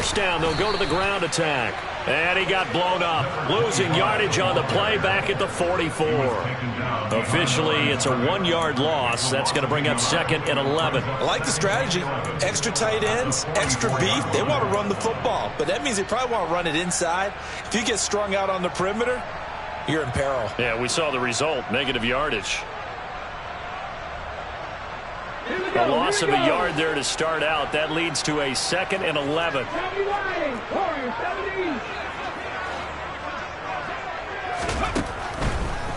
first down. They'll go to the ground attack. And he got blown up. Losing yardage on the play back at the 44. Officially, it's a 1-yard loss. That's going to bring up 2nd and 11. I like the strategy. Extra tight ends, extra beef. They want to run the football, but that means they probably want to run it inside. If you get strung out on the perimeter, you're in peril. Yeah, we saw the result. Negative yardage. A loss of a yard there to start out. That leads to a 2nd and 11.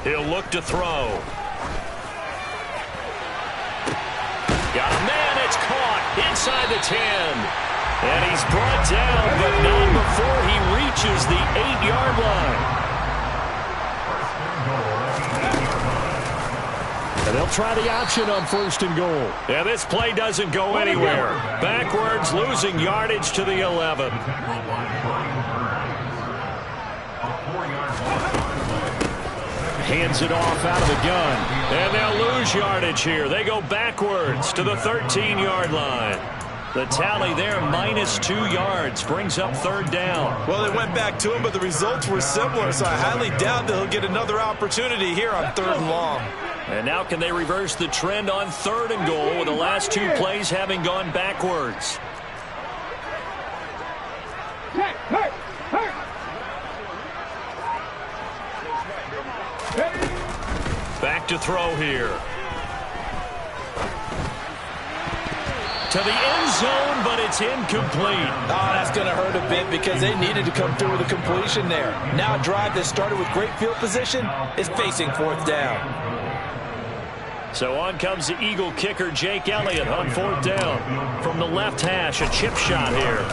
He'll look to throw. Got a man. It's caught inside the 10. And he's brought down, but not before he reaches the 8-yard line. And they'll try the option on 1st and goal. Yeah, this play doesn't go anywhere. Backwards, losing yardage to the 11. Hands it off out of the gun. And they'll lose yardage here. They go backwards to the 13-yard line. The tally there, -2 yards, brings up 3rd down. Well, they went back to him, but the results were similar, so I highly doubt that he'll get another opportunity here on 3rd and long. And now can they reverse the trend on 3rd and goal with the last 2 plays having gone backwards? Back to throw here. To the end zone, but it's incomplete. Oh, that's going to hurt a bit because they needed to come through with a completion there. Now a drive that started with great field position is facing 4th down. So on comes the Eagle kicker, Jake Elliott, on 4th down. From the left hash, a chip shot here.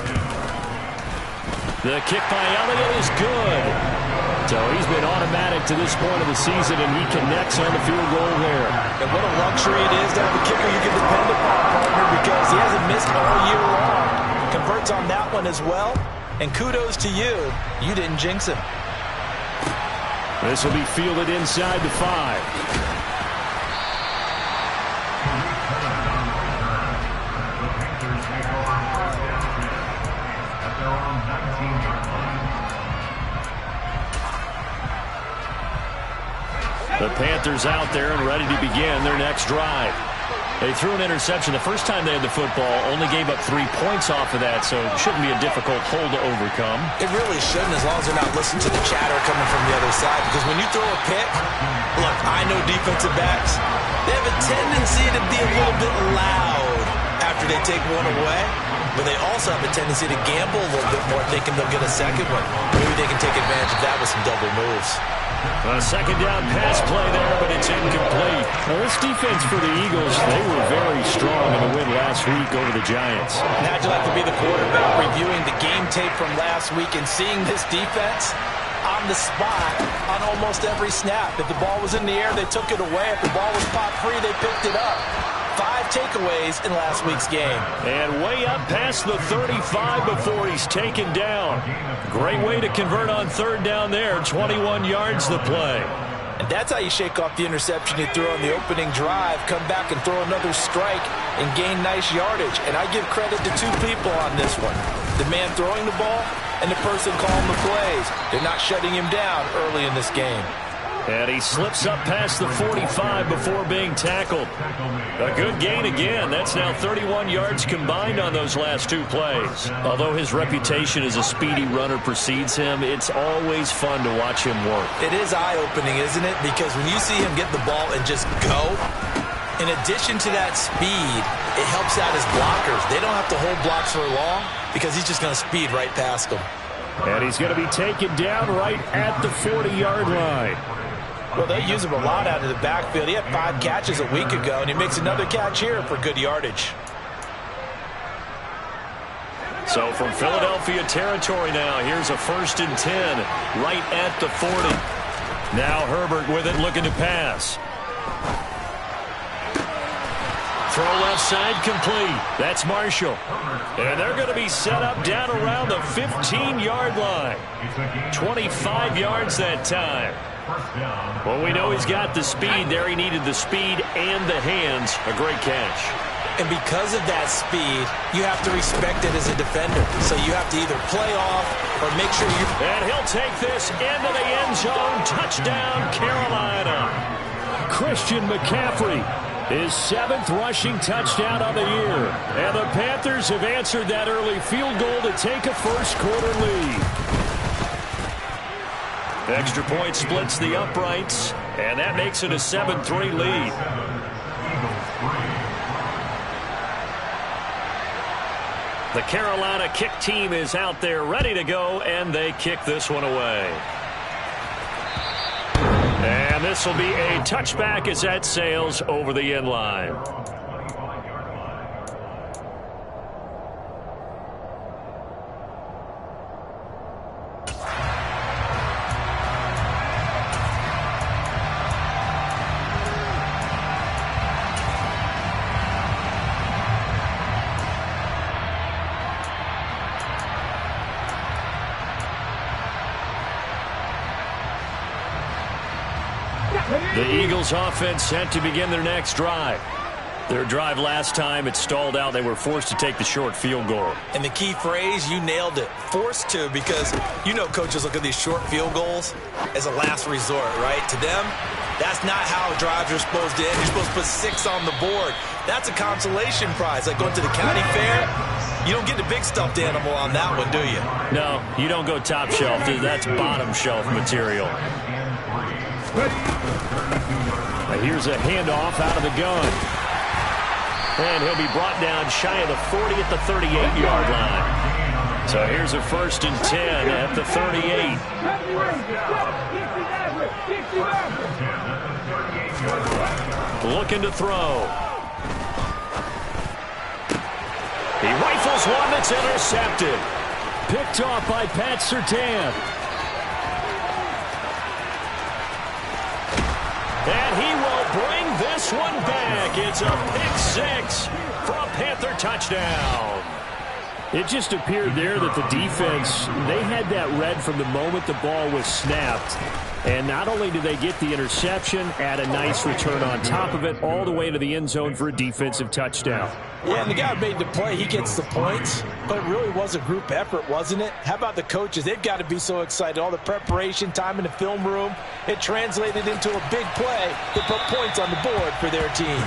The kick by Elliott is good. So he's been automatic to this point of the season, and he connects on the field goal there. And what a luxury it is to have a kicker you can depend upon, partner, because he hasn't missed all year long. Converts on that one as well. And kudos to you. You didn't jinx him. This will be fielded inside the 5. The Panthers out there and ready to begin their next drive. They threw an interception the first time they had the football, only gave up 3 points off of that, so it shouldn't be a difficult hole to overcome. It really shouldn't, as long as they're not listening to the chatter coming from the other side, because when you throw a pick, look, I know defensive backs, they have a tendency to be a little bit loud after they take one away, but they also have a tendency to gamble a little bit more, thinking they'll get a second one. Maybe they can take advantage of that with some double moves. A 2nd down pass play there, but it's incomplete. Now, this defense for the Eagles, they were very strong in the win last week over the Giants. How'd you like to be the quarterback reviewing the game tape from last week and seeing this defense on the spot on almost every snap? If the ball was in the air, they took it away. If the ball was pop free, they picked it up. 5 takeaways in last week's game. And way up past the 35 before he's taken down. Great way to convert on 3rd down there. 21 yards the play. And that's how you shake off the interception you threw on the opening drive, come back and throw another strike and gain nice yardage. And I give credit to 2 people on this one. The man throwing the ball and the person calling the plays. They're not shutting him down early in this game. And he slips up past the 45 before being tackled. A good gain again. That's now 31 yards combined on those last 2 plays. Although his reputation as a speedy runner precedes him, it's always fun to watch him work. It is eye-opening, isn't it? Because when you see him get the ball and just go, in addition to that speed, it helps out his blockers. They don't have to hold blocks for long because he's just going to speed right past them. And he's going to be taken down right at the 40-yard line. Well, they use him a lot out of the backfield. He had 5 catches a week ago, and he makes another catch here for good yardage. So from Philadelphia territory now, here's a 1st and 10 right at the 40. Now Herbert with it, looking to pass. Throw left side complete. That's Marshall. And they're going to be set up down around the 15-yard line. 25 yards that time. Well, we know he's got the speed there. He needed the speed and the hands. A great catch. And because of that speed, you have to respect it as a defender. So you have to either play off or make sure you... And he'll take this into the end zone. Touchdown, Carolina. Christian McCaffrey, his 7th rushing touchdown of the year. And the Panthers have answered that early field goal to take a first-quarter lead. Extra point splits the uprights, and that makes it a 7-3 lead. The Carolina kick team is out there ready to go, and they kick this one away. And this will be a touchback as that sails over the end line. The Eagles offense set to begin their next drive. Their drive last time, it stalled out. They were forced to take the short field goal. And the key phrase, you nailed it, forced to, because you know coaches look at these short field goals as a last resort, right? To them, that's not how drives are supposed to end. You're supposed to put 6 on the board. That's a consolation prize. Like going to the county fair, you don't get the big stuffed animal on that one, do you? No, you don't go top shelf. That's bottom shelf material. Here's a handoff out of the gun. And he'll be brought down shy of the 40 at the 38-yard line. So here's a 1st and 10 at the 38. Looking to throw. He rifles one that's intercepted. Picked off by Pat Surtain. And he will bring this one back. It's a pick-6 for a Panther touchdown. It just appeared there that the defense, they had that read from the moment the ball was snapped. And not only did they get the interception, add a nice return on top of it, all the way to the end zone for a defensive touchdown. Yeah, and the guy who made the play, he gets the points, but it really was a group effort, wasn't it? How about the coaches? They've got to be so excited. All the preparation time in the film room, it translated into a big play that put points on the board for their team.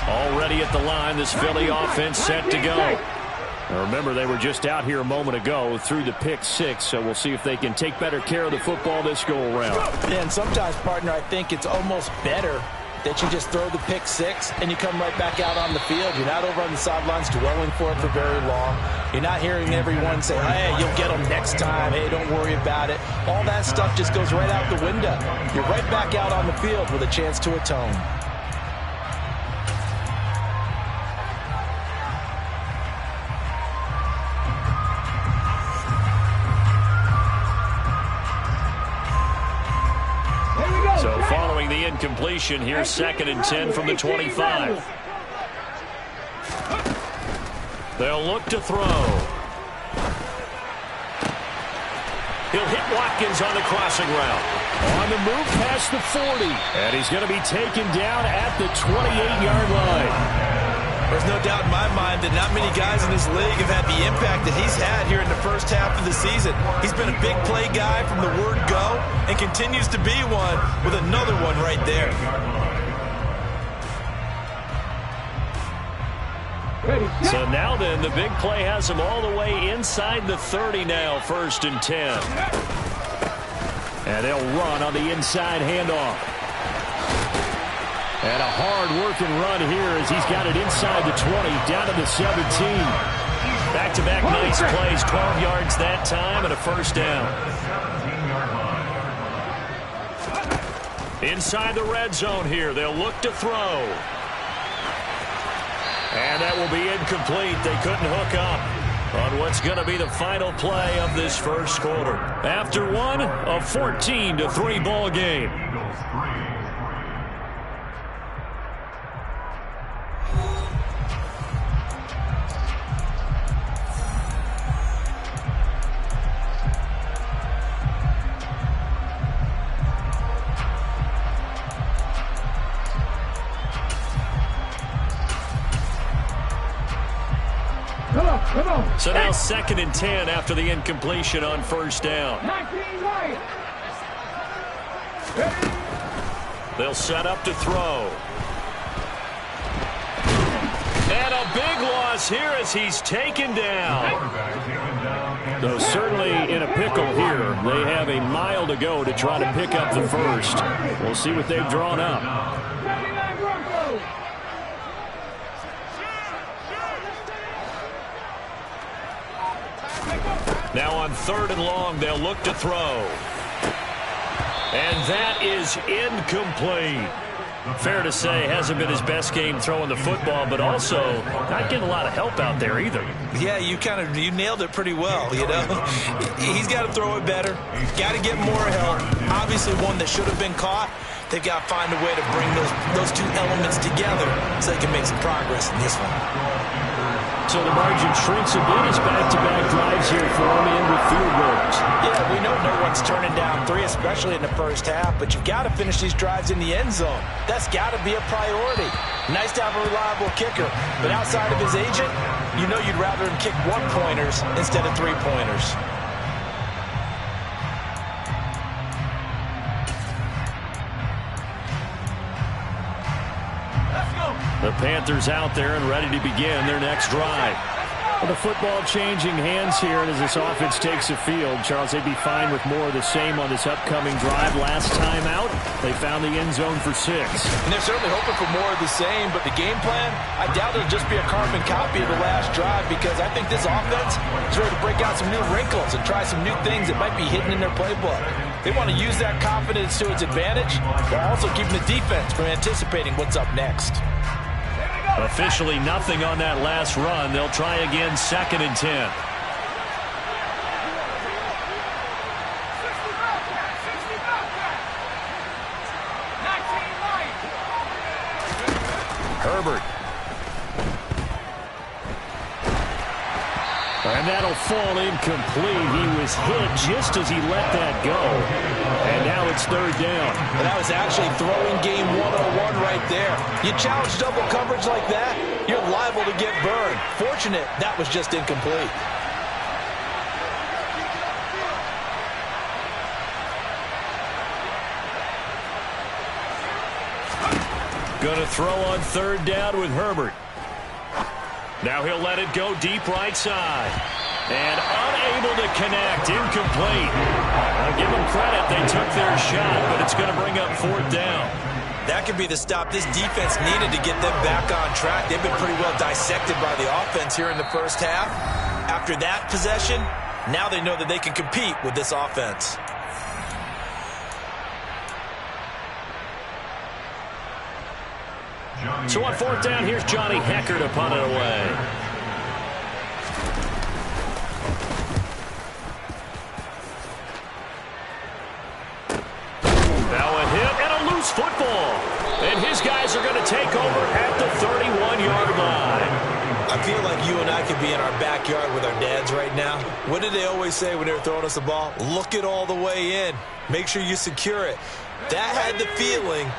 Already at the line, this Philly offense set to go. Now remember, they were just out here a moment ago through the pick-6, so we'll see if they can take better care of the football this go-around. Yeah, and sometimes, partner, I think it's almost better that you just throw the pick-6 and you come right back out on the field. You're not over on the sidelines dwelling for it for very long. You're not hearing everyone say, hey, you'll get them next time. Hey, don't worry about it. All that stuff just goes right out the window. You're right back out on the field with a chance to atone. The incompletion here, 2nd and 10 from the 25. They'll look to throw. He'll hit Watkins on the crossing route. On the move past the 40. And he's going to be taken down at the 28-yard line. There's no doubt in my mind that not many guys in this league have had the impact that he's had here in the first half of the season. He's been a big play guy from the word go and continues to be one with another one right there. So now then, the big play has him all the way inside the 30 now, 1st and 10. And they'll run on the inside handoff. And a hard-working run here as he's got it inside the 20, down to the 17. Back-to-back nice plays, 12 yards that time, and a 1st down. Inside the red zone here, they'll look to throw. And that will be incomplete. They couldn't hook up on what's going to be the final play of this first quarter. After one, a 14-3 ball game. So now 2nd and 10 after the incompletion on first down. They'll set up to throw. And a big loss here as he's taken down. So certainly in a pickle here. They have a mile to go to try to pick up the first. We'll see what they've drawn up. Now on 3rd and long, they'll look to throw. And that is incomplete. Fair to say, hasn't been his best game throwing the football, but also not getting a lot of help out there either. Yeah, you nailed it pretty well, you know. He's got to throw it better. Got to get more help. Obviously one that should have been caught. They've got to find a way to bring those two elements together so they can make some progress in this one. So the margin shrinks a bit as back-to-back drives here for him in with field goals. Yeah, we know no one's turning down 3, especially in the first half, but you've got to finish these drives in the end zone. That's got to be a priority. Nice to have a reliable kicker, but outside of his agent, you know you'd rather him kick 1-pointers instead of 3-pointers. The Panthers out there and ready to begin their next drive. Well, the football changing hands here, and as this offense takes the field, Charles, they'd be fine with more of the same on this upcoming drive. Last time out, they found the end zone for 6. And they're certainly hoping for more of the same, but the game plan, I doubt it'll just be a carbon copy of the last drive, because I think this offense is ready to break out some new wrinkles and try some new things that might be hidden in their playbook. They want to use that confidence to its advantage, while also keeping the defense from anticipating what's up next. Officially nothing on that last run. They'll try again 2nd and 10. Herbert. And that'll fall incomplete. He was hit just as he let that go. And now it's 3rd down. And that was actually throwing game 101 right there. You challenge double coverage like that, you're liable to get burned. Fortunate that was just incomplete. Going to throw on 3rd down with Herbert. Now he'll let it go deep right side. And unable to connect. Incomplete. I'll give them credit. They took their shot, but it's going to bring up 4th down. That could be the stop this defense needed to get them back on track. They've been pretty well dissected by the offense here in the first half. After that possession, now they know that they can compete with this offense. So on 4th down, here's Johnny Hecker to punt it away. Now a hit and a loose football. And his guys are going to take over at the 31-yard line. I feel like you and I could be in our backyard with our dads right now. What did they always say when they were throwing us the ball? Look it all the way in. Make sure you secure it. That had the feeling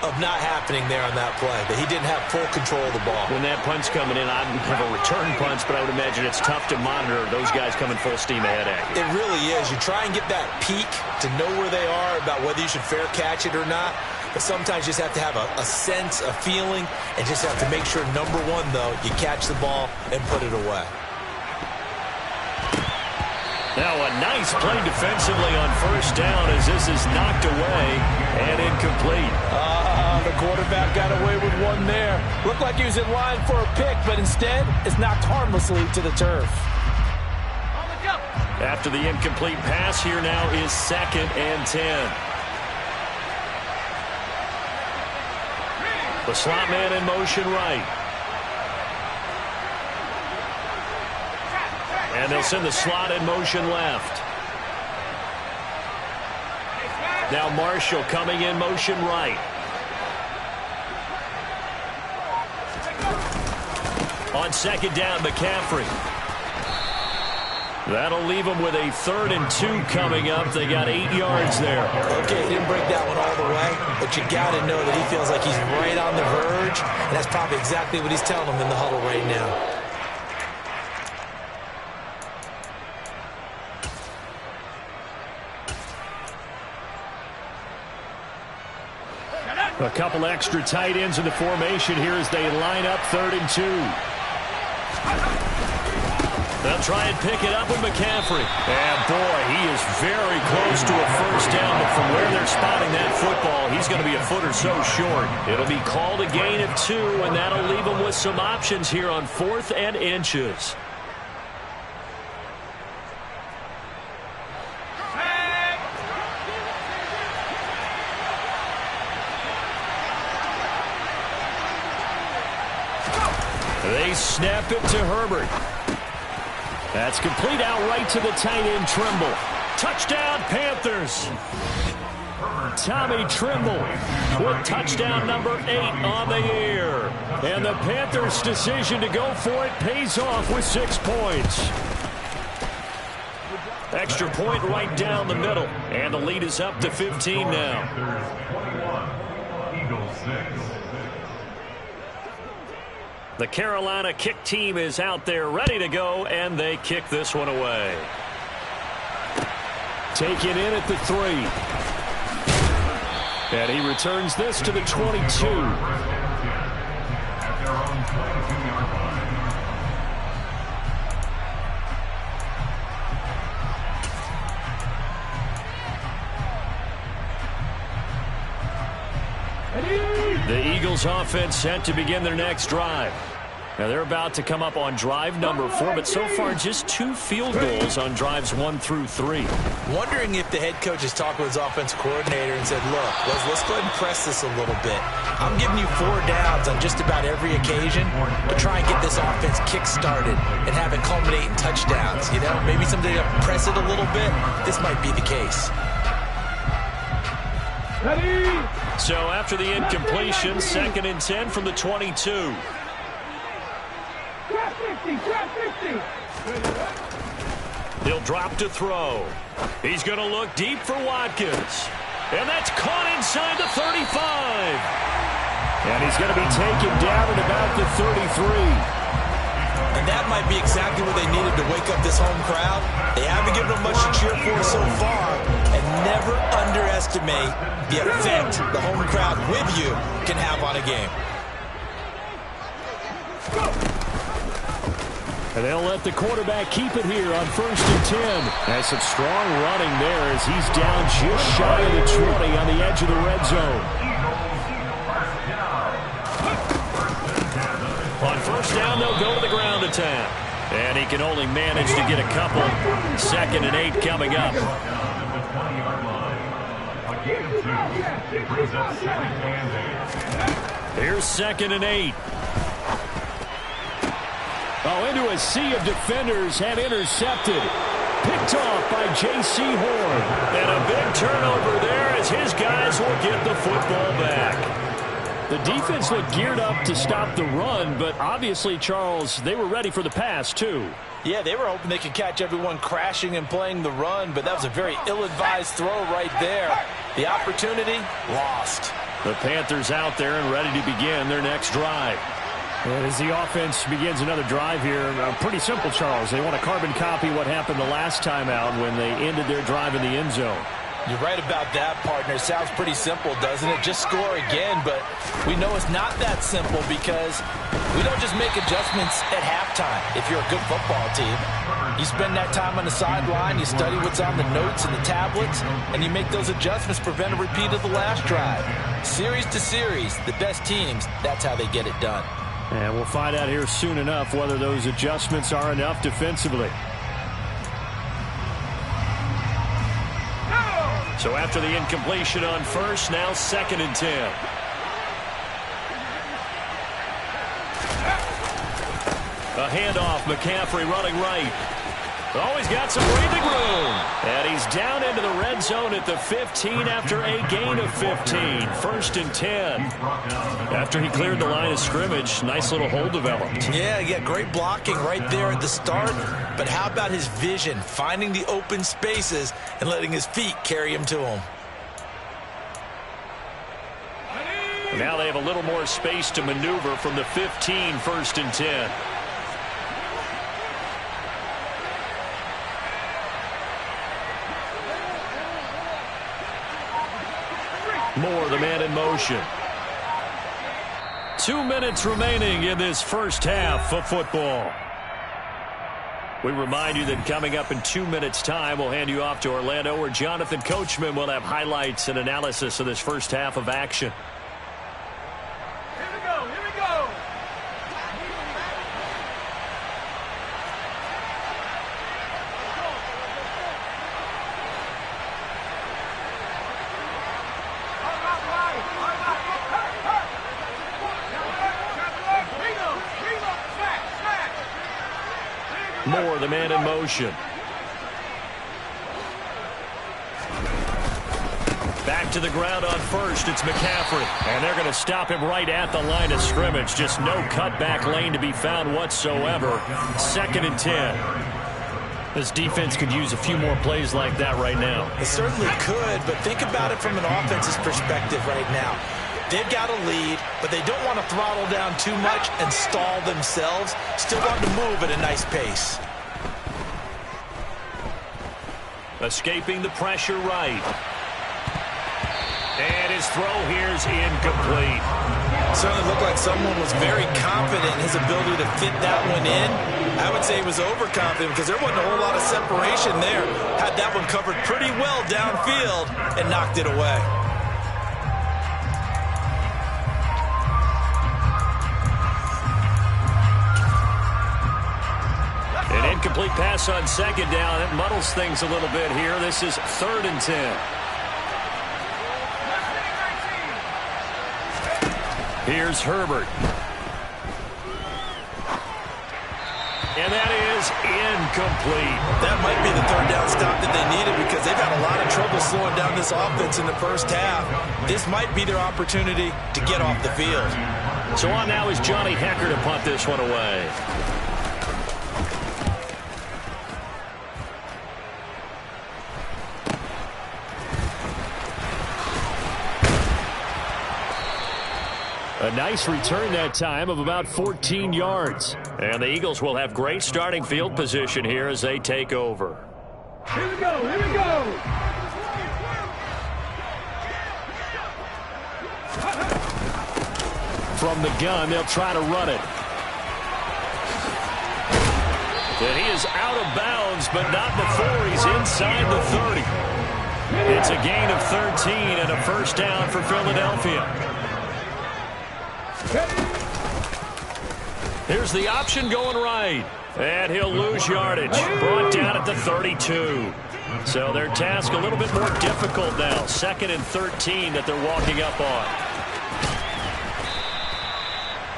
of not happening there on that play, that he didn't have full control of the ball. When that punch coming in, I don't have a return punch, but I would imagine it's tough to monitor those guys coming full steam ahead at you. It really is. You try and get that peek to know where they are, about whether you should fair catch it or not. But sometimes you just have to have a sense, a feeling, and just have to make sure, number one, though, you catch the ball and put it away. Now a nice play defensively on 1st down as this is knocked away and incomplete. The quarterback got away with one there. Looked like he was in line for a pick, but instead it's knocked harmlessly to the turf. After the incomplete pass, here now is 2nd and 10. The slot man in motion right. And they'll send the slot in motion left. Now Marshall coming in motion right. On 2nd down, McCaffrey. That'll leave them with a 3rd and 2 coming up. They got 8 yards there. Okay, he didn't break that one all the way, but you got to know that he feels like he's right on the verge, and that's probably exactly what he's telling them in the huddle right now. A couple extra tight ends in the formation here as they line up 3rd and 2. They'll try and pick it up with McCaffrey. And, boy, he is very close to a first down. But from where they're spotting that football, he's going to be a foot or so short. It'll be called a gain of 2, and that'll leave them with some options here on 4th and inches. They snap it to Herbert. That's complete out right to the tight end, Trimble. Touchdown, Panthers. Tommy Trimble with touchdown number 8 on the year. And the Panthers' decision to go for it pays off with 6 points. Extra point right down the middle. And the lead is up to 15 now. The Carolina kick team is out there ready to go, and they kick this one away. Taken in at the 3. And he returns this to the 22. The Eagles offense set to begin their next drive. Now they're about to come up on drive number 4, but so far just 2 field goals on drives 1 through 3. Wondering if the head coach has talked with his offensive coordinator and said, look, let's go ahead and press this a little bit. I'm giving you 4 downs on just about every occasion to try and get this offense kick-started and have it culminate in touchdowns. You know, maybe someday to press it a little bit. This might be the case. So after the incompletion, 2nd and 10 from the 22. He'll drop to throw. He's going to look deep for Watkins. And that's caught inside the 35. And he's going to be taken down at about the 33. And that might be exactly what they needed to wake up this home crowd. They haven't given them much to cheer for so far. And never underestimate the effect the home crowd with you can have on a game. And they'll let the quarterback keep it here on 1st and 10. That's some strong running there as he's down just shy of the 20 on the edge of the red zone. On 1st down, they'll go to the ground attack. And he can only manage to get a couple. 2nd and 8 coming up. Here's 2nd and 8. Oh, into a sea of defenders and intercepted. Picked off by J.C. Horn. And a big turnover there as his guys will get the football back. The defense looked geared up to stop the run, but obviously, Charles, they were ready for the pass, too. Yeah, they were hoping they could catch everyone crashing and playing the run, but that was a very ill-advised throw right there. The opportunity, lost. The Panthers out there and ready to begin their next drive. And as the offense begins another drive here, pretty simple, Charles. They want to carbon copy what happened the last time out when they ended their drive in the end zone. You're right about that, partner. Sounds pretty simple, doesn't it? Just score again, but we know it's not that simple because we don't just make adjustments at halftime if you're a good football team. You spend that time on the sideline, you study what's on the notes and the tablets, and you make those adjustments, prevent a repeat of the last drive. Series to series, the best teams, that's how they get it done. And we'll find out here soon enough whether those adjustments are enough defensively. So after the incompletion on 1st, now 2nd and 10. A handoff, McCaffrey running right. Always got some breathing room. And he's down into the red zone at the 15 after a gain of 15. 1st and 10. After he cleared the line of scrimmage, nice little hole developed. Yeah, great blocking right there at the start. But how about his vision, finding the open spaces and letting his feet carry him to him? Now they have a little more space to maneuver from the 15, 1st and 10. Moore, the man in motion. 2 minutes remaining in this first half of football. We remind you that coming up in 2 minutes' time, we'll hand you off to Orlando, where Jonathan Coachman will have highlights and analysis of this first half of action. Here we go, here we go. Moore, the man in motion. Back to the ground on first. It's McCaffrey. And they're going to stop him right at the line of scrimmage. Just no cutback lane to be found whatsoever. 2nd and 10. This defense could use a few more plays like that right now. It certainly could, but think about it from an offense's perspective right now. They've got a lead, but they don't want to throttle down too much and stall themselves. Still want to move at a nice pace. Escaping the pressure right. And his throw here is incomplete. Certainly looked like someone was very confident in his ability to fit that one in. I would say he was overconfident because there wasn't a whole lot of separation there. Had that one covered pretty well downfield and knocked it away. An incomplete pass on 2nd down. It muddles things a little bit here. This is 3rd and 10. Here's Herbert. And that is incomplete. That might be the 3rd down stop that they needed because they've had a lot of trouble slowing down this offense in the first half. This might be their opportunity to get off the field. So on now is Johnny Hecker to punt this one away. A nice return that time of about 14 yards. And the Eagles will have great starting field position here as they take over. Here we go, here we go. From the gun, they'll try to run it. And he is out of bounds, but not before he's inside the 30. It's a gain of 13 and a first down for Philadelphia. Here's the option going right. And he'll lose yardage. Brought down at the 32. So their task a little bit more difficult now. 2nd and 13 that they're walking up on.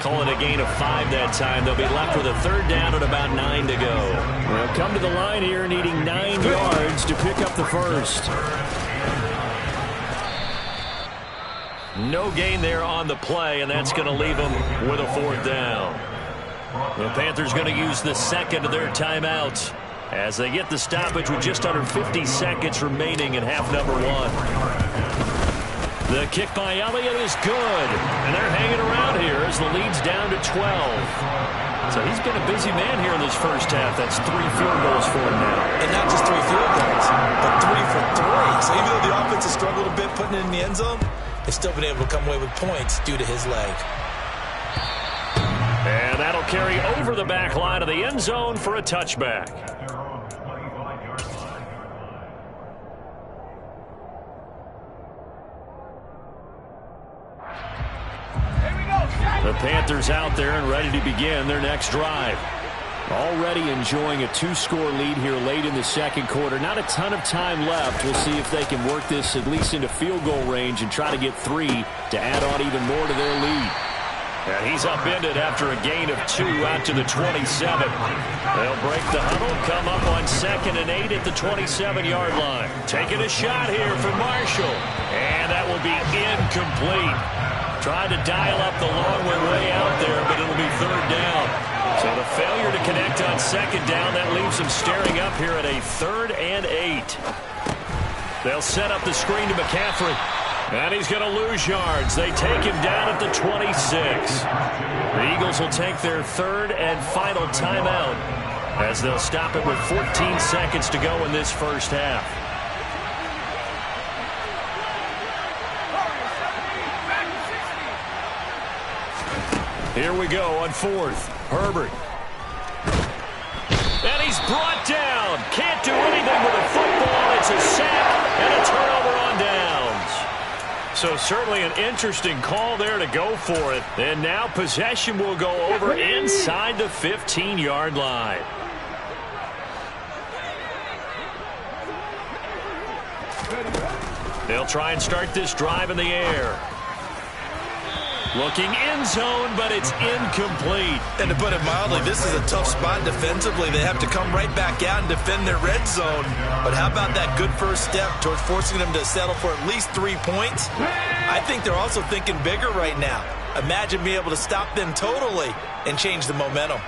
Call it a gain of 5 that time. They'll be left with a 3rd down and about 9 to go. They'll come to the line here needing 9 yards to pick up the first. No gain there on the play, and that's going to leave them with a 4th down. The Panthers going to use the 2nd of their timeouts as they get the stoppage with just under 50 seconds remaining in half number 1. The kick by Elliott is good, and they're hanging around here as the lead's down to 12. So he's been a busy man here in this first half. That's 3 field goals for him now. And not just 3 field goals, but 3 for 3. So even though the offense has struggled a bit putting it in the end zone, they've still been able to come away with points due to his leg. And that'll carry over the back line of the end zone for a touchback. The Panthers out there and ready to begin their next drive. Already enjoying a 2-score lead here late in the 2nd quarter. Not a ton of time left. We'll see if they can work this at least into field goal range and try to get 3 to add on even more to their lead. And he's upended after a gain of 2 out to the 27. They'll break the huddle, come up on 2nd and 8 at the 27-yard line. Taking a shot here for Marshall. And that will be incomplete. Tried to dial up the long way out there, but it'll be 3rd down. So the failure to connect on 2nd down, that leaves them staring up here at a 3rd and 8. They'll set up the screen to McCaffrey. And he's going to lose yards. They take him down at the 26. The Eagles will take their 3rd and final timeout as they'll stop it with 14 seconds to go in this first half. Here we go on fourth. Herbert. And he's brought down. Can't do anything with a football. It's a sack and a turnover on downs. So certainly an interesting call there to go for it. And now possession will go over inside the 15-yard line. They'll try and start this drive in the air. Looking end zone, but it's incomplete. And to put it mildly, this is a tough spot defensively. They have to come right back out and defend their red zone. But how about that good first step towards forcing them to settle for at least 3 points? I think they're also thinking bigger right now. Imagine being able to stop them totally and change the momentum.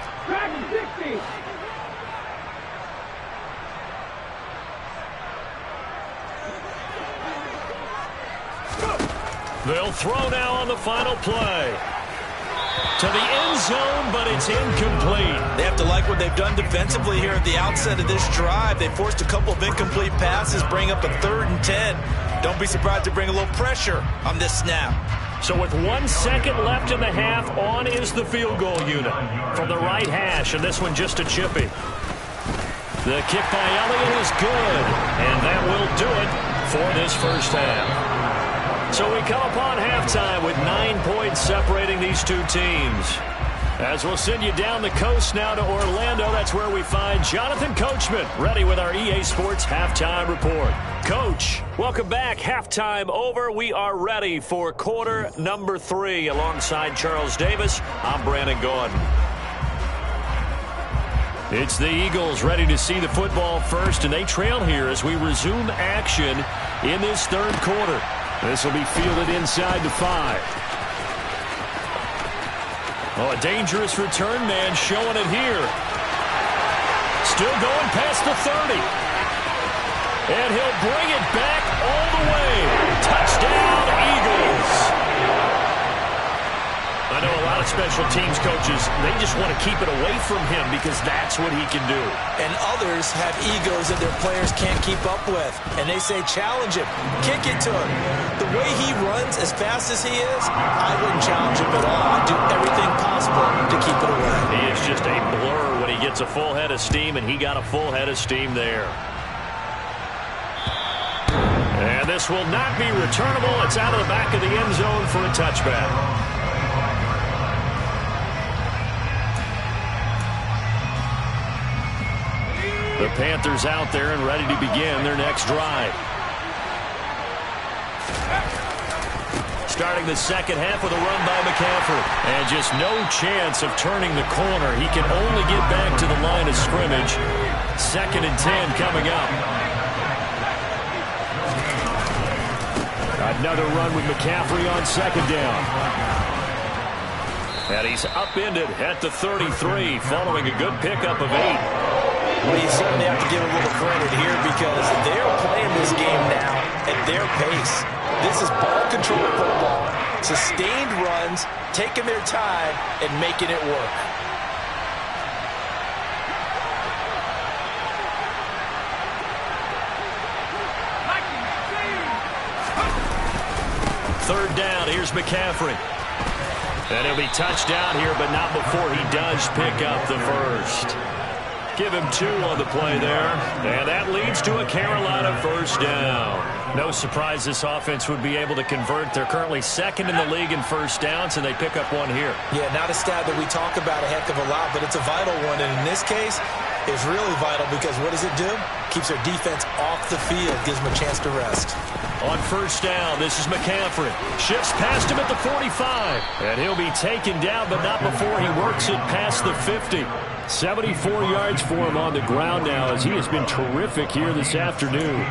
They'll throw now on the final play. To the end zone, but it's incomplete. They have to like what they've done defensively here at the outset of this drive. They forced a couple of incomplete passes, bring up a 3rd and 10. Don't be surprised to bring a little pressure on this snap. So with 1 second left in the half, on is the field goal unit from the right hash, and this one just a chippy. The kick by Elliott is good, and that will do it for this first half. So we come upon halftime with 9 points separating these two teams. As we'll send you down the coast now to Orlando, that's where we find Jonathan Coachman, ready with our EA Sports Halftime Report. Coach, welcome back. Halftime over. We are ready for quarter number 3. Alongside Charles Davis, I'm Brandon Gordon. It's the Eagles ready to see the football first, and they trail here as we resume action in this third quarter. This will be fielded inside the 5. Oh, a dangerous return man showing it here. Still going past the 30. And he'll bring it back all the way. Touchdown, Eagles. I know a lot of special teams coaches, they just want to keep it away from him because that's what he can do. And others have egos that their players can't keep up with. And they say, challenge him, kick it to him. The way he runs as fast as he is, I wouldn't challenge him at all. I'd do everything possible to keep it away. He is just a blur when he gets a full head of steam, and he got a full head of steam there. And this will not be returnable. It's out of the back of the end zone for a touchback. The Panthers out there and ready to begin their next drive. Starting the second half with a run by McCaffrey. And just no chance of turning the corner. He can only get back to the line of scrimmage. 2nd and 10 coming up. Another run with McCaffrey on 2nd down. And he's upended at the 33 following a good pickup of 8. Well, you certainly have to give a little credit here because they're playing this game now at their pace. This is ball control football, sustained runs, taking their time, and making it work. Third down, here's McCaffrey. And he'll be touched down here, but not before he does pick up the first. Give him 2 on the play there. And that leads to a Carolina first down. No surprise this offense would be able to convert. They're currently 2nd in the league in first downs, and they pick up 1 here. Yeah, not a stat that we talk about a heck of a lot, but it's a vital one. And in this case, it's really vital because what does it do? Keeps their defense off the field, gives them a chance to rest. On first down, this is McCaffrey. Shifts past him at the 45. And he'll be taken down, but not before he works it past the 50. 74 yards for him on the ground now as he has been terrific here this afternoon.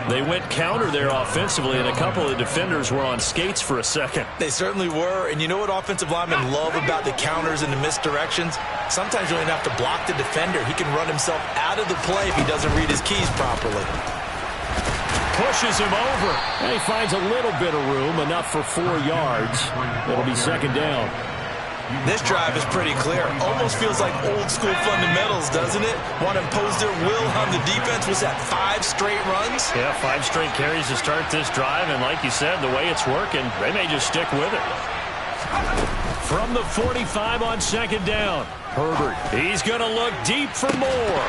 They went counter there offensively, and a couple of defenders were on skates for a second. They certainly were, and you know what offensive linemen love about the counters and the misdirections? Sometimes you don't even have to block the defender. He can run himself out of the play if he doesn't read his keys properly. Pushes him over, and he finds a little bit of room, enough for 4 yards. It'll be 2nd down. This drive is pretty clear. Almost feels like old school fundamentals, doesn't it? Want to impose their will on the defense. Was that 5 straight runs? Yeah, 5 straight carries to start this drive, and like you said, the way it's working, they may just stick with it. From the 45 on second down. Herbert. He's going to look deep for more.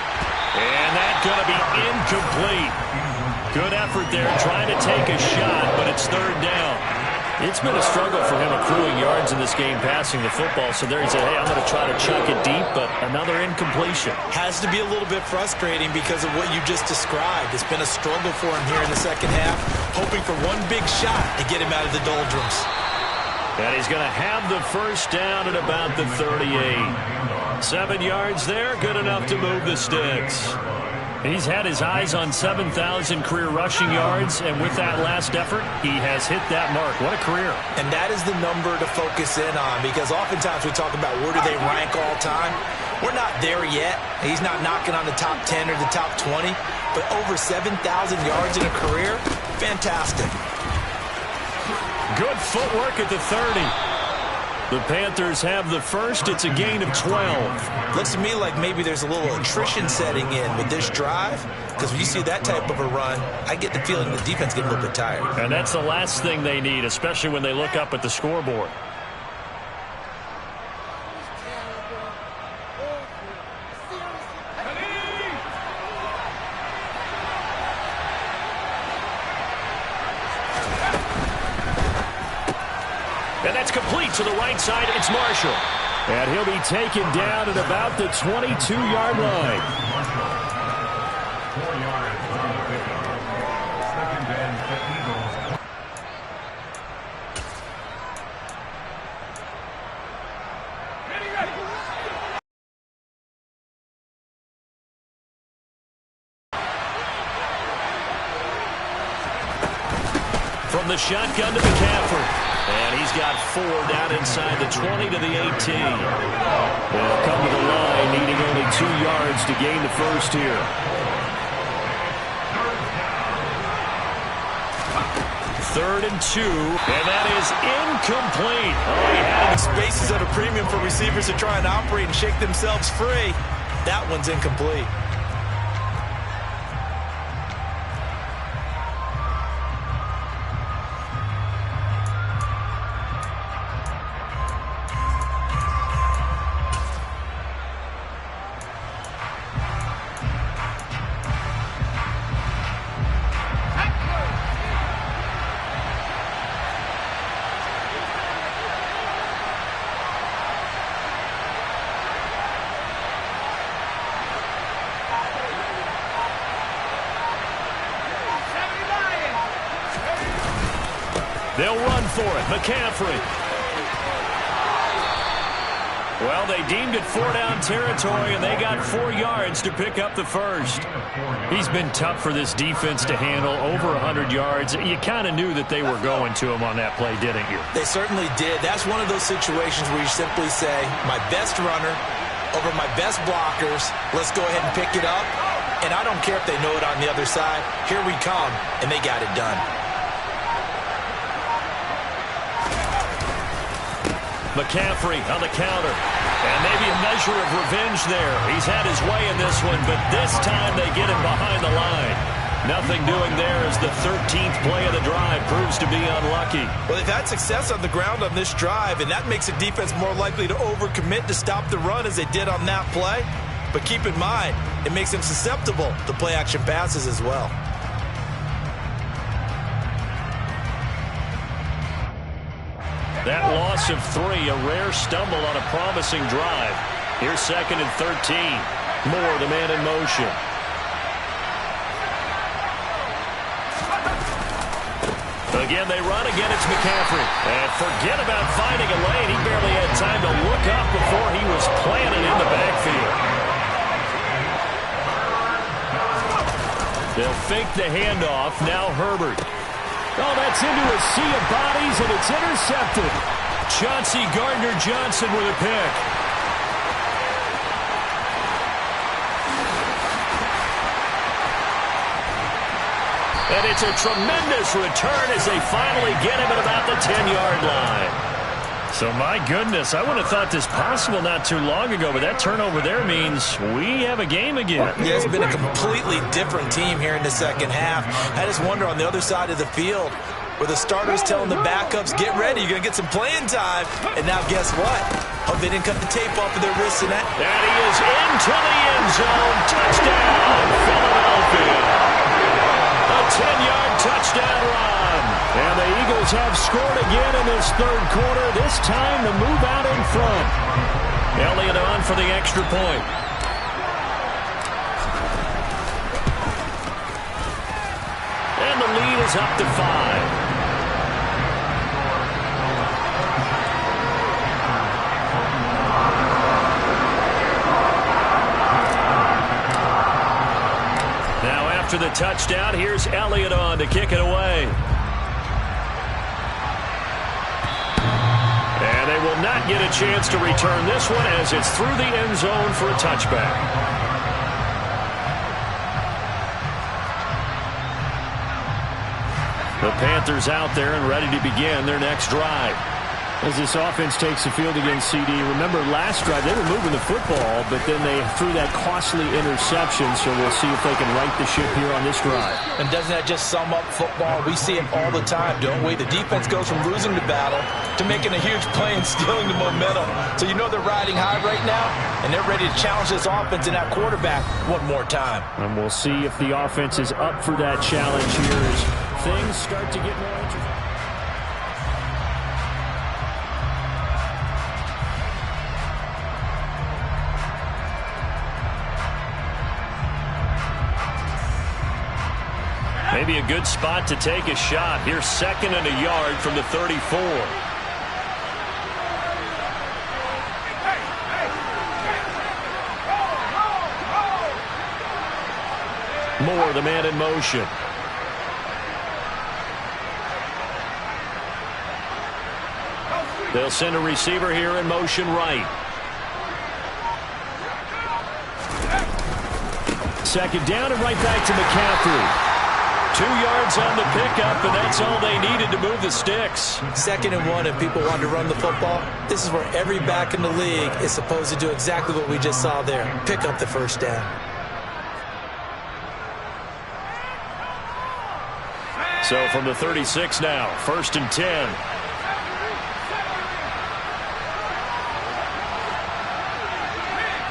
And that's going to be incomplete. Good effort there trying to take a shot, but it's third down. It's been a struggle for him accruing yards in this game passing the football. So there he said, hey, I'm going to try to chuck it deep, but another incompletion. Has to be a little bit frustrating because of what you just described. It's been a struggle for him here in the second half, hoping for one big shot to get him out of the doldrums. And he's going to have the first down at about the 38. 7 yards there, good enough to move the sticks. He's had his eyes on 7,000 career rushing yards, and with that last effort, he has hit that mark. What a career. And that is the number to focus in on, because oftentimes we talk about where do they rank all time. We're not there yet. He's not knocking on the top 10 or the top 20, but over 7,000 yards in a career, fantastic. Good footwork at the 30. The Panthers have the first. It's a gain of 12. Looks to me like maybe there's a little attrition setting in with this drive, because when you see that type of a run, I get the feeling the defense getting a little bit tired. And that's the last thing they need, especially when they look up at the scoreboard. And that's complete to the right side. It's Marshall. And he'll be taken down at about the 22-yard line. 4 yards on the pickup. Second and 15. From the shotgun to McCaffrey. And he's got 4 down inside the 20 to the 18. They'll come to the line, needing only 2 yards to gain the first here. Third and 2, and that is incomplete. Oh, he had spaces at a premium for receivers to try and operate and shake themselves free. That one's incomplete. They'll run for it. McCaffrey. Well, they deemed it 4-down territory, and they got 4 yards to pick up the first. He's been tough for this defense to handle, over 100 yards. You kind of knew that they were going to him on that play, didn't you? They certainly did. That's one of those situations where you simply say, my best runner over my best blockers. Let's go ahead and pick it up. And I don't care if they know it on the other side. Here we come, and they got it done. McCaffrey on the counter. And maybe a measure of revenge there. He's had his way in this one, but this time they get him behind the line. Nothing doing there as the 13th play of the drive proves to be unlucky. Well, they've had success on the ground on this drive, and that makes a defense more likely to overcommit to stop the run as they did on that play. But keep in mind, it makes them susceptible to play-action passes as well. That loss of 3, a rare stumble on a promising drive. Here's 2nd and 13. Moore, the man in motion. Again, they run. Again, it's McCaffrey. And forget about finding a lane. He barely had time to look up before he was planted in the backfield. They'll fake the handoff. Now Herbert. Oh, that's into a sea of bodies, and it's intercepted. Chauncey Gardner-Johnson with a pick. And it's a tremendous return as they finally get him at about the 10-yard line. So, my goodness, I would have thought this possible not too long ago, but that turnover there means we have a game again. Yeah, it's been a completely different team here in the second half. I just wonder on the other side of the field, where the starter's telling the backups, get ready, you're going to get some playing time. And now guess what? Hope they didn't cut the tape off of their wrists in that. And he is into the end zone. Touchdown, Philadelphia. A 10-yard touchdown run. And the Eagles have scored again in this third quarter. This time to move out in front. Elliott on for the extra point. And the lead is up to 5. After the touchdown, here's Elliott on to kick it away. And they will not get a chance to return this one as it's through the end zone for a touchback. The Panthers out there and ready to begin their next drive. As this offense takes the field against CD, remember last drive they were moving the football, but then they threw that costly interception, so we'll see if they can right the ship here on this drive. And doesn't that just sum up football? We see it all the time, don't we? The defense goes from losing the battle to making a huge play and stealing the momentum. So you know they're riding high right now, and they're ready to challenge this offense and that quarterback one more time. And we'll see if the offense is up for that challenge here as things start to get more interesting. Maybe a good spot to take a shot. Here's 2nd and a yard from the 34. Moore, the man in motion. They'll send a receiver here in motion right. 2nd down and right back to McCaffrey. 2 yards on the pickup, and that's all they needed to move the sticks. 2nd and 1, if people want to run the football, this is where every back in the league is supposed to do exactly what we just saw there. Pick up the first down. So from the 36 now, 1st and 10.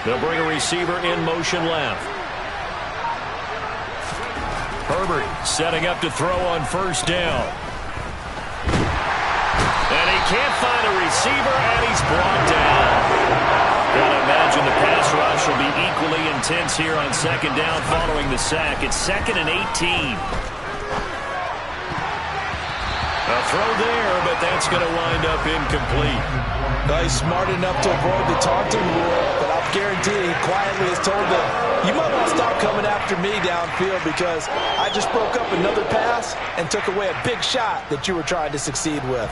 They'll bring a receiver in motion left. Herbert setting up to throw on 1st down. And he can't find a receiver, and he's brought down. Gotta imagine the pass rush will be equally intense here on 2nd down following the sack. It's 2nd and 18. A throw there, but that's going to wind up incomplete. He's smart enough to avoid the taunting rule, but I'll guarantee he quietly has told them, you might want to stop coming after me downfield because I just broke up another pass and took away a big shot that you were trying to succeed with.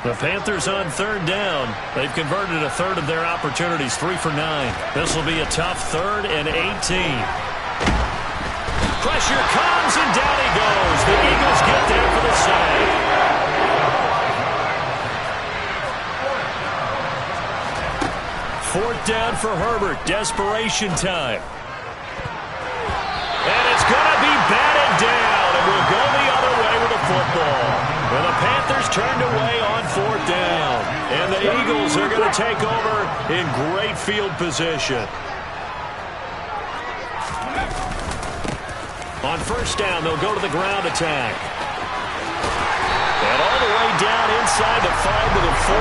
The Panthers on 3rd down. They've converted a third of their opportunities, 3 for 9. This will be a tough 3rd and 18. Pressure comes, and down he goes. The Eagles get there for the sack. 4th down for Herbert. Desperation time. And it's going to be batted down, and we'll go the other way with the football. And the Panthers turned away on 4th down. And the Eagles are going to take over in great field position. On 1st down, they'll go to the ground attack. And all the way down inside the 5 to the 4.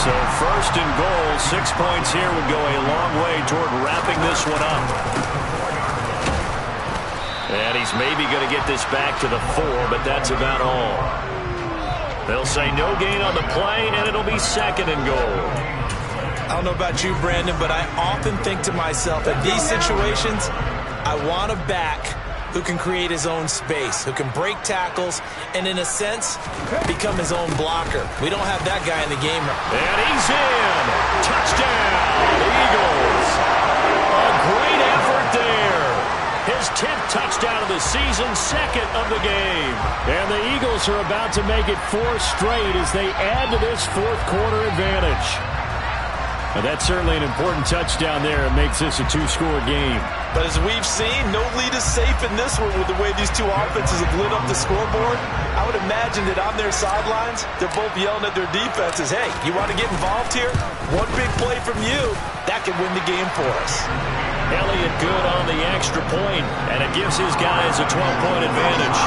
So 1st and goal, 6 points here would go a long way toward wrapping this one up. And he's maybe going to get this back to the 4, but that's about all. They'll say no gain on the play, and it'll be 2nd and goal. I don't know about you, Brandon, but I often think to myself, in these situations, I want a back who can create his own space, who can break tackles, and in a sense, become his own blocker. We don't have that guy in the game. And he's in. Touchdown, Eagles. A great effort there. His 10th touchdown of the the season's second of the game. And the Eagles are about to make it 4 straight as they add to this fourth quarter advantage. Well, that's certainly an important touchdown there. It makes this a 2-score game. But as we've seen, no lead is safe in this one with the way these two offenses have lit up the scoreboard. I would imagine that on their sidelines, they're both yelling at their defenses, hey, you want to get involved here? One big play from you, that could win the game for us. Elliott good on the extra point, and it gives his guys a 12-point advantage.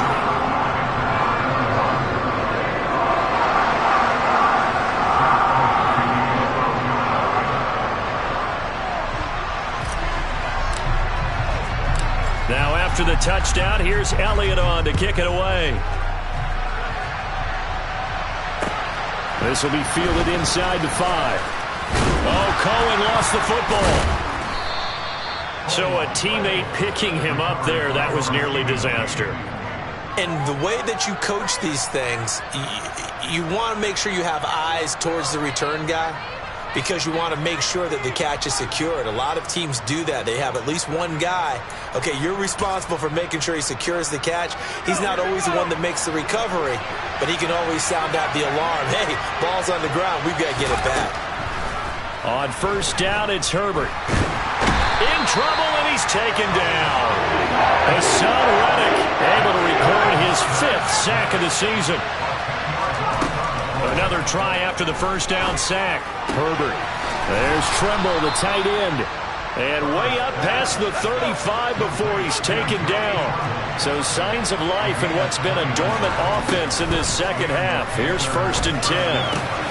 Now after the touchdown, here's Elliott on to kick it away. This will be fielded inside the 5. Oh, Cohen lost the football. So a teammate picking him up there, that was nearly disaster. And the way that you coach these things, you want to make sure you have eyes towards the return guy because you want to make sure that the catch is secured. A lot of teams do that. They have at least one guy. Okay, you're responsible for making sure he secures the catch. He's not always the one that makes the recovery, but he can always sound out the alarm. Hey, ball's on the ground. We've got to get it back. On first down, it's Herbert. In trouble, and he's taken down. Hassan Reddick able to record his 5th sack of the season. Another try after the first down sack. Herbert. There's Tremble, the tight end. And way up past the 35 before he's taken down. So signs of life in what's been a dormant offense in this second half. Here's 1st and 10.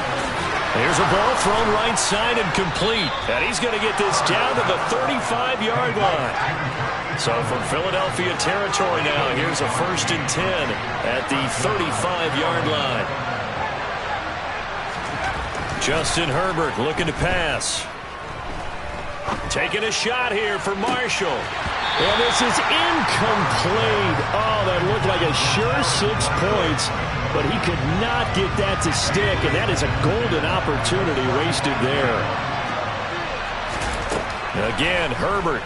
Here's a ball thrown right side and complete. And he's going to get this down to the 35-yard line. So from Philadelphia territory now, here's a 1st and 10 at the 35-yard line. Justin Herbert looking to pass. Taking a shot here for Marshall. And this is incomplete. Oh, that looked like a sure 6 points. But he could not get that to stick, and that is a golden opportunity wasted there. Again, Herbert.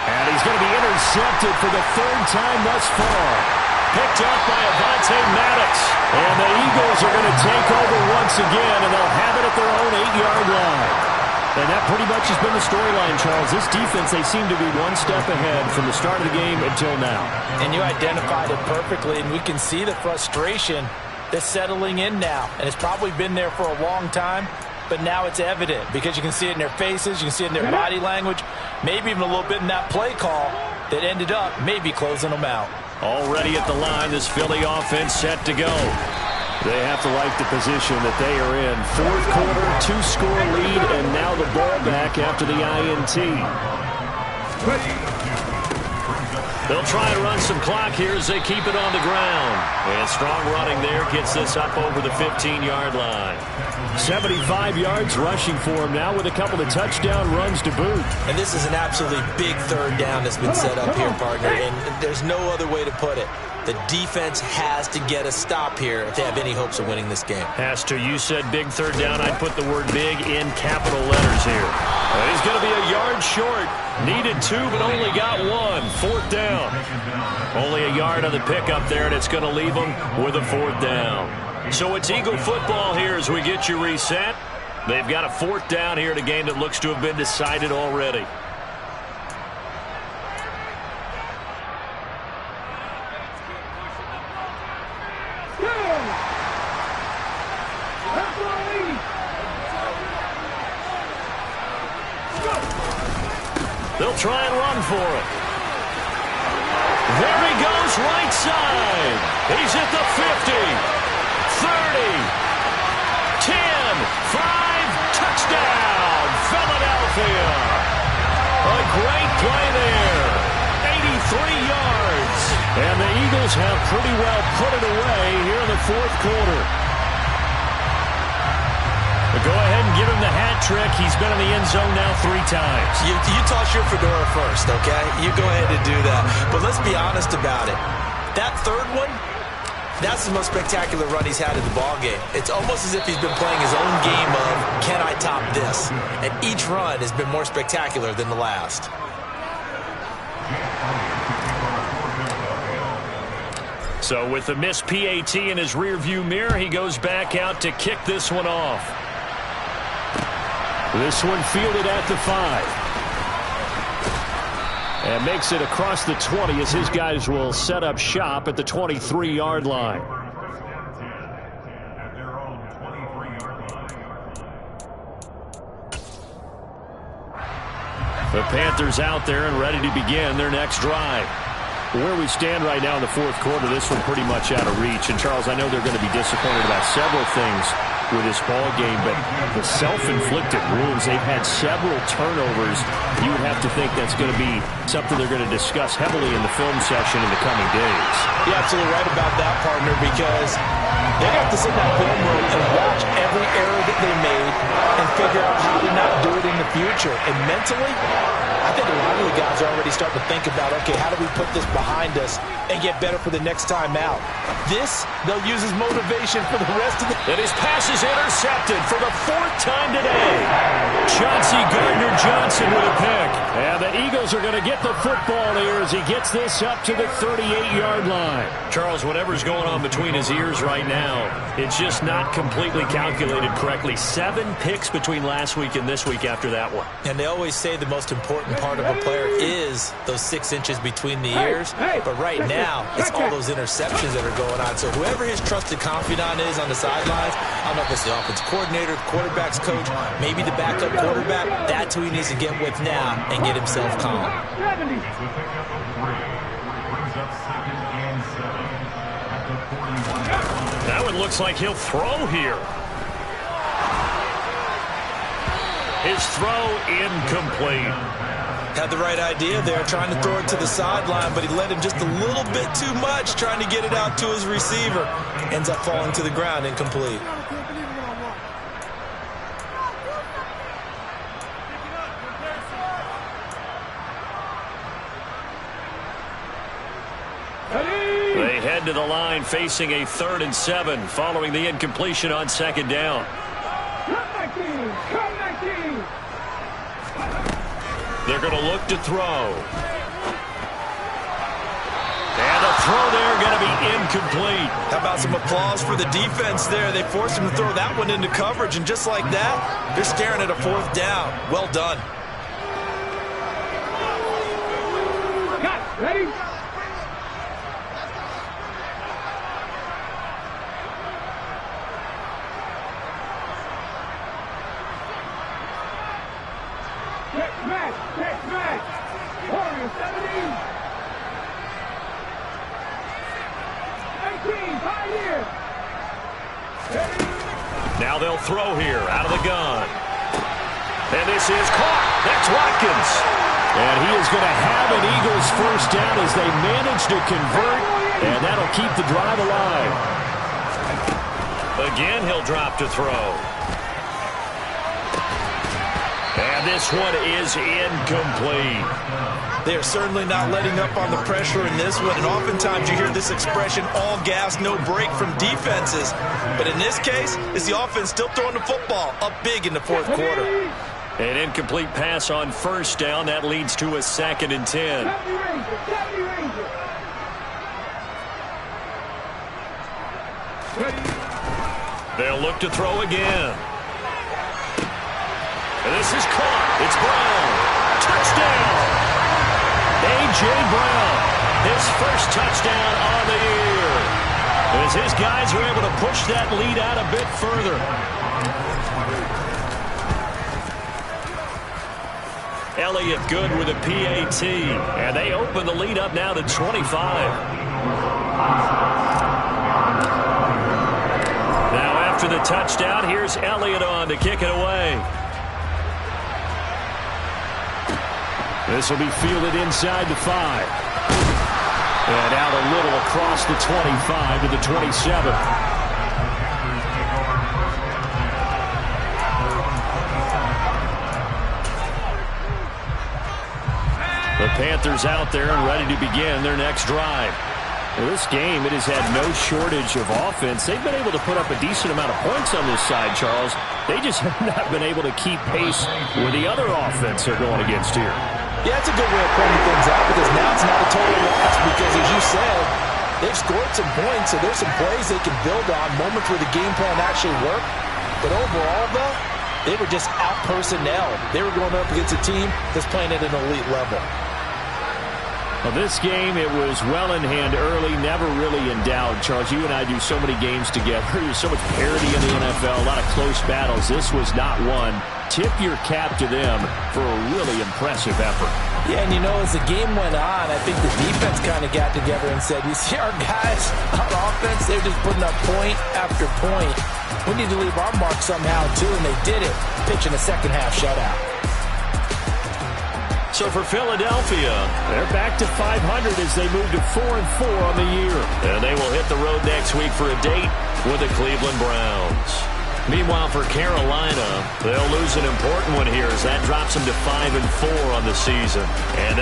And he's going to be intercepted for the 3rd time thus far. Picked up by Avonte Maddox. And the Eagles are going to take over once again, and they'll have it at their own 8-yard line. And that pretty much has been the storyline, Charles. This defense, they seem to be one step ahead from the start of the game until now. And you identified it perfectly, and we can see the frustration that's settling in now. And it's probably been there for a long time, but now it's evident because you can see it in their faces, you can see it in their body language, maybe even a little bit in that play call that ended up maybe closing them out. Already at the line, this Philly offense set to go. They have to like the position that they are in. 4th quarter, 2-score lead, and now the ball back after the INT. They'll try and run some clock here as they keep it on the ground. And strong running there gets this up over the 15-yard line. 75 yards rushing for him now with a couple of touchdown runs to boot. And this is an absolutely big 3rd down that's been set up here, partner. And there's no other way to put it. The defense has to get a stop here if they have any hopes of winning this game. Has to. You said big 3rd down. I'd put the word big in capital letters here. He's going to be a yard short. Needed 2, but only got 1. 4th down. Only a yard on the pickup there, and it's going to leave him with a 4th down. So it's Eagle football here as we get you reset. They've got a 4th down here in a game that looks to have been decided already. They'll try and run for it. There he goes, right side. He's at the 50, 30, 10, 5, touchdown, Philadelphia. A great play there. 83 yards. And the Eagles have pretty well put it away here in the 4th quarter. Go ahead and give him the hat trick. He's been in the end zone now 3 times. You toss your fedora first, okay? You go ahead and do that. But let's be honest about it. That 3rd one, That's the most spectacular run he's had in the ballgame. It's almost as if he's been playing his own game of, can I top this? And each run has been more spectacular than the last. So with the missed PAT in his rearview mirror, he goes back out to kick this one off. This one fielded at the 5. And makes it across the 20 as his guys will set up shop at the 23-yard line. The Panthers out there and ready to begin their next drive. Where we stand right now in the fourth quarter, this one pretty much out of reach. And, Charles, I know they're going to be disappointed about several things with this ball game, but the self-inflicted wounds, they've had several turnovers. You would have to think that's going to be something they're going to discuss heavily in the film session in the coming days. You're absolutely right about that, partner, because they have to sit in that film room and watch every error that they made and figure out how to not do it in the future. And mentally, I think a lot of the guys are already starting to think about, okay, how do we put this behind us and get better for the next time out? This, they'll use as motivation for the rest of the... And his pass is intercepted for the 4th time today. Chauncey Gardner-Johnson with a pick. And the Eagles are going to get the football here as he gets this up to the 38-yard line. Charles, whatever's going on between his ears right now, it's just not completely calculated correctly. 7 picks between last week and this week after that one. And they always say the most important part of a player is those 6 inches between the ears. But right now, it's all those interceptions that are going on. So whoever his trusted confidant is on the sidelines, I don't know if it's the offense coordinator, the quarterback's coach, maybe the backup quarterback, that's who he needs to get with now and get himself calm. That one looks like he'll throw here. His throw incomplete. Had the right idea there, trying to throw it to the sideline, but he let him just a little bit too much, trying to get it out to his receiver. Ends up falling to the ground, incomplete. They head to the line facing a 3rd and 7 following the incompletion on 2nd down. They're going to look to throw. And the throw there going to be incomplete. How about some applause for the defense there? They forced him to throw that one into coverage, and just like that, they're staring at a 4th down. Well done. Ready? Now they'll throw here out of the gun. And this is caught. That's Watkins. And he is going to have an Eagles 1st down as they manage to convert. And that'll keep the drive alive. Again, he'll drop to throw. And this one is incomplete. They are certainly not letting up on the pressure in this one, and oftentimes you hear this expression, all gas, no break from defenses. But in this case, it's the offense still throwing the football up big in the 4th quarter. An incomplete pass on 1st down. That leads to a 2nd and 10. They'll look to throw again. And this is caught. It's Brown. Touchdown. A.J. Brown, his 1st touchdown on the year. As his guys were able to push that lead out a bit further. Elliott good with a PAT. And they open the lead up now to 25. Now after the touchdown, here's Elliott on to kick it away. This will be fielded inside the 5. And out a little across the 25 to the 27. The Panthers out there and ready to begin their next drive. Well, this game, it has had no shortage of offense. They've been able to put up a decent amount of points on this side, Charles. They just have not been able to keep pace with the other offense they're going against here. Yeah, it's a good way of pointing things out because now it's not a total loss because, as you said, they've scored some points, so there's some plays they can build on, moments where the game plan actually worked. But overall, though, they were just out personnel. They were going up against a team that's playing at an elite level. Well, this game, it was well in hand early, never really in doubt. Charles, you and I do so many games together. There's so much parity in the NFL, a lot of close battles. This was not one. Tip your cap to them for a really impressive effort. Yeah, and as the game went on, I think the defense kind of got together and said, you see our guys on offense, they're just putting up point after point. We need to leave our mark somehow, too, and they did it, pitching a second-half shutout. So for Philadelphia, they're back to 500 as they move to 4-4 on the year. And they will hit the road next week for a date with the Cleveland Browns. Meanwhile, for Carolina, they'll lose an important one here as that drops them to 5-4 on the season. And